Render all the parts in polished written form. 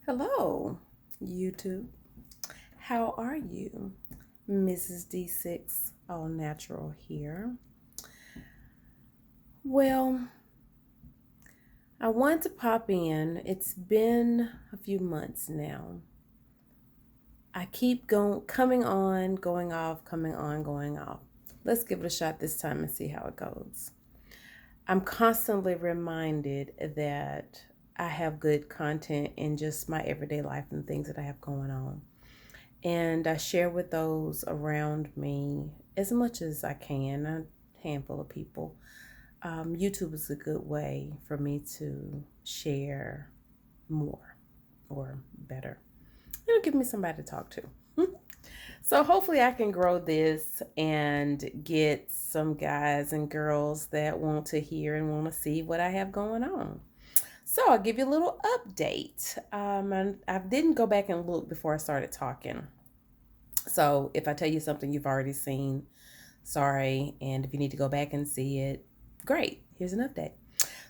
Hello, YouTube. How are you? Mrs. D6 All Natural here. Well, I want to pop in. It's been a few months now. I keep coming on, going off, coming on, going off. Let's give it a shot this time and see how it goes. I'm constantly reminded that I have good content in just my everyday life and things that I have going on. And I share with those around me as much as I can, a handful of people. YouTube is a good way for me to share more or better. It'll give me somebody to talk to. So hopefully I can grow this and get some guys and girls that want to hear and want to see what I have going on. So I'll give you a little update. I didn't go back and look before I started talking. So if I tell you something you've already seen, sorry. And if you need to go back and see it, great. Here's an update.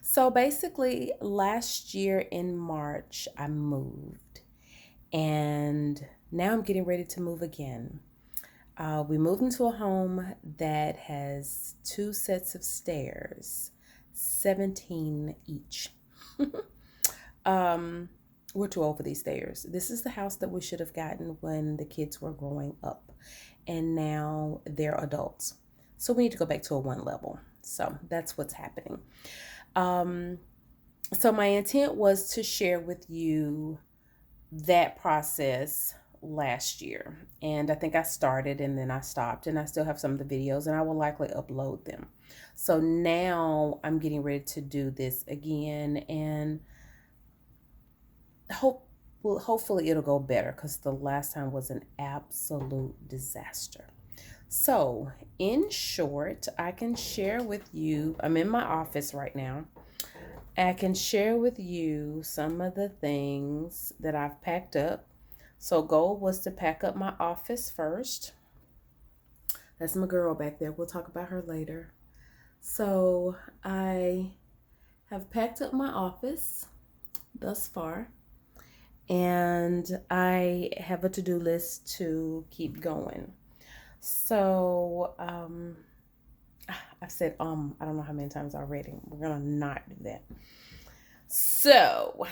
So basically, last year in March, I moved. And now I'm getting ready to move again. We moved into a home that has two sets of stairs, 17 each. We're too old for these stairs. This is the house that we should have gotten when the kids were growing up, and now they're adults. So we need to go back to a one level. So that's what's happening. Um, so my intent was to share with you that process last year. And I think I started and then I stopped, and I still have some of the videos and I will likely upload them. So now I'm getting ready to do this again, and hopefully it'll go better because the last time was an absolute disaster. So, in short, I can share with you, I'm in my office right now. I can share with you some of the things that I've packed up. So, goal was to pack up my office first. That's my girl back there. We'll talk about her later. So, I have packed up my office thus far, and I have a to-do list to keep going. So, I've said I don't know how many times already. We're gonna not do that. So,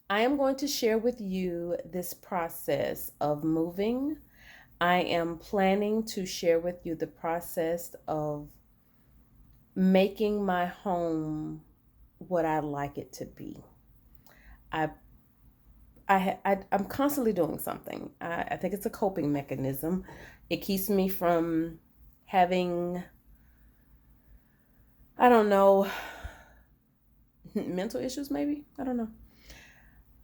I am going to share with you this process of moving. I am planning to share with you the process of making my home what I like it to be. I I'm constantly doing something. I think it's a coping mechanism. It keeps me from having, I don't know, mental issues maybe. I don't know.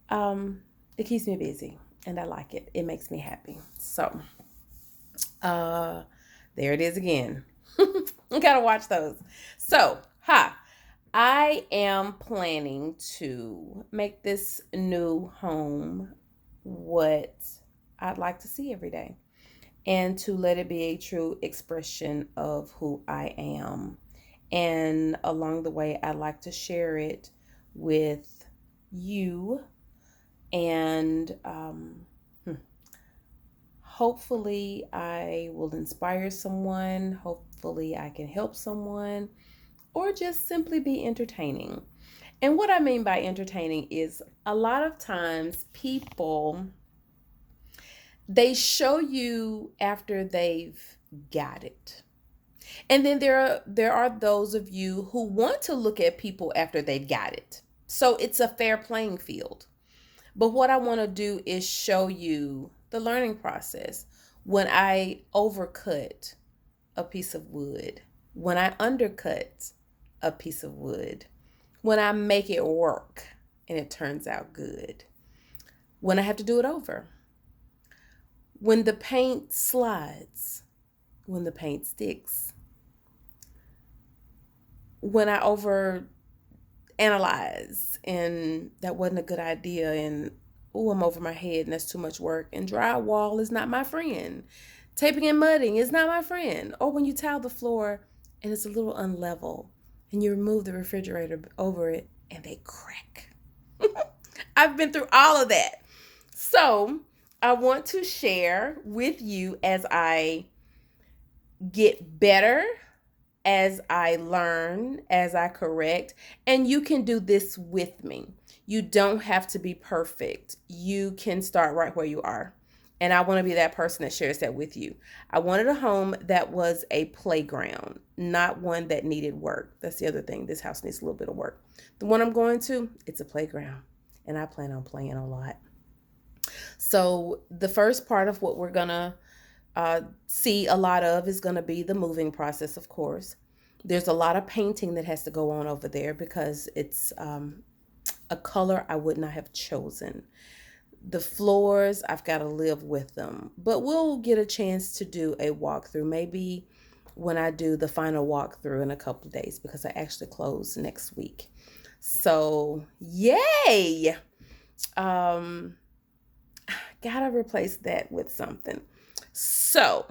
Um, it keeps me busy and I like it. It makes me happy. So, uh, there it is again. You gotta watch those. So, I am planning to make this new home what I'd like to see every day, and to let it be a true expression of who I am. And along the way, I'd like to share it with you, and hopefully, I will inspire someone. Hopefully, I can help someone, or just simply be entertaining. And what I mean by entertaining is a lot of times people, they show you after they've got it. And then there are those of you who want to look at people after they've got it. So it's a fair playing field. But what I want to do is show you the learning process. When I overcut a piece of wood, when I undercut a piece of wood, when I make it work and it turns out good, when I have to do it over, when the paint slides, when the paint sticks, when I over analyze and that wasn't a good idea, and oh, I'm over my head and that's too much work, and drywall is not my friend, taping and mudding is not my friend, or when you tile the floor and it's a little unlevel and you remove the refrigerator over it and they crack. I've been through all of that. So I want to share with you as I get better, as I learn, as I correct, and you can do this with me. You don't have to be perfect. You can start right where you are. And I want to be that person that shares that with you. I wanted a home that was a playground, not one that needed work. That's the other thing. This house needs a little bit of work. The one I'm going to, it's a playground. And I plan on playing a lot. So the first part of what we're going to see a lot of is going to be the moving process, of course. There's a lot of painting that has to go on over there because it's a color I would not have chosen. The floors, I've got to live with them, but we'll get a chance to do a walkthrough maybe when I do the final walkthrough in a couple of days because I actually close next week. So yay! Gotta replace that with something. So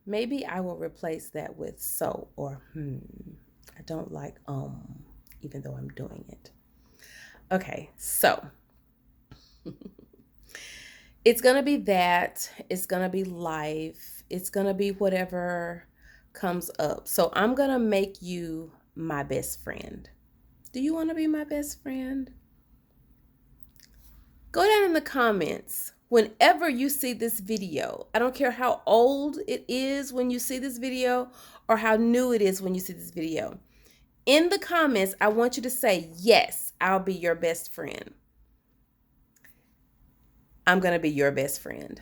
maybe I will replace that with so or I don't like even though I'm doing it. Okay, so it's gonna be that. It's gonna be life. It's gonna be whatever comes up. So I'm gonna make you my best friend. Do you want to be my best friend? Go down in the comments whenever you see this video. I don't care how old it is when you see this video or how new it is when you see this video. In the comments, I want you to say, yes, I'll be your best friend. I'm going to be your best friend.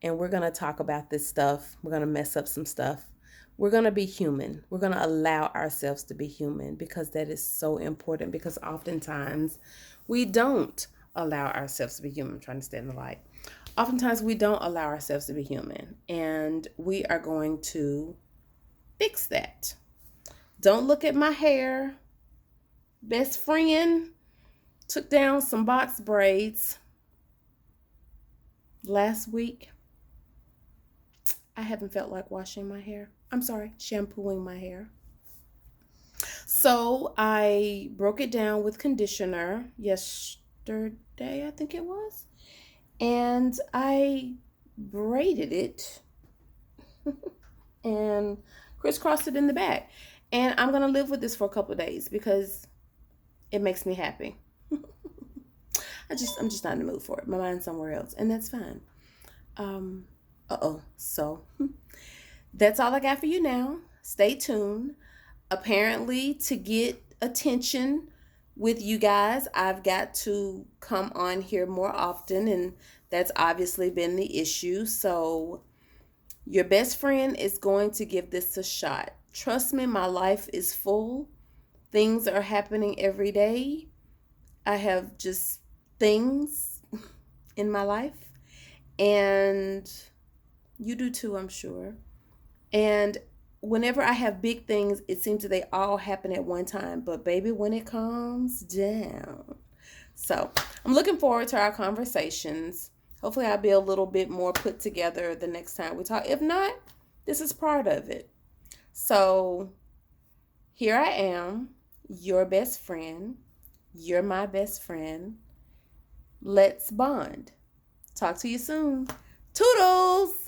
And we're going to talk about this stuff. We're going to mess up some stuff. We're going to be human. We're going to allow ourselves to be human because that is so important because oftentimes we don't allow ourselves to be human. I'm trying to stay in the light. Oftentimes we don't allow ourselves to be human, and we are going to fix that. Don't look at my hair. Best friend took down some box braids last week. I haven't felt like washing my hair. I'm sorry, shampooing my hair. So I broke it down with conditioner yesterday, I think it was. And I braided it and crisscrossed it in the back. And I'm going to live with this for a couple of days because it makes me happy. I'm just not in the mood for it. My mind's somewhere else, and that's fine. So that's all I got for you now. Stay tuned. Apparently, to get attention with you guys, I've got to come on here more often, and that's obviously been the issue. So your best friend is going to give this a shot. Trust me, my life is full. Things are happening every day. I have just things in my life, and you do too, I'm sure. And whenever I have big things, it seems that they all happen at one time. But baby, when it calms down. So I'm looking forward to our conversations. Hopefully I'll be a little bit more put together the next time we talk. If not, this is part of it. So here I am, your best friend. You're my best friend. Let's bond. Talk to you soon. Toodles!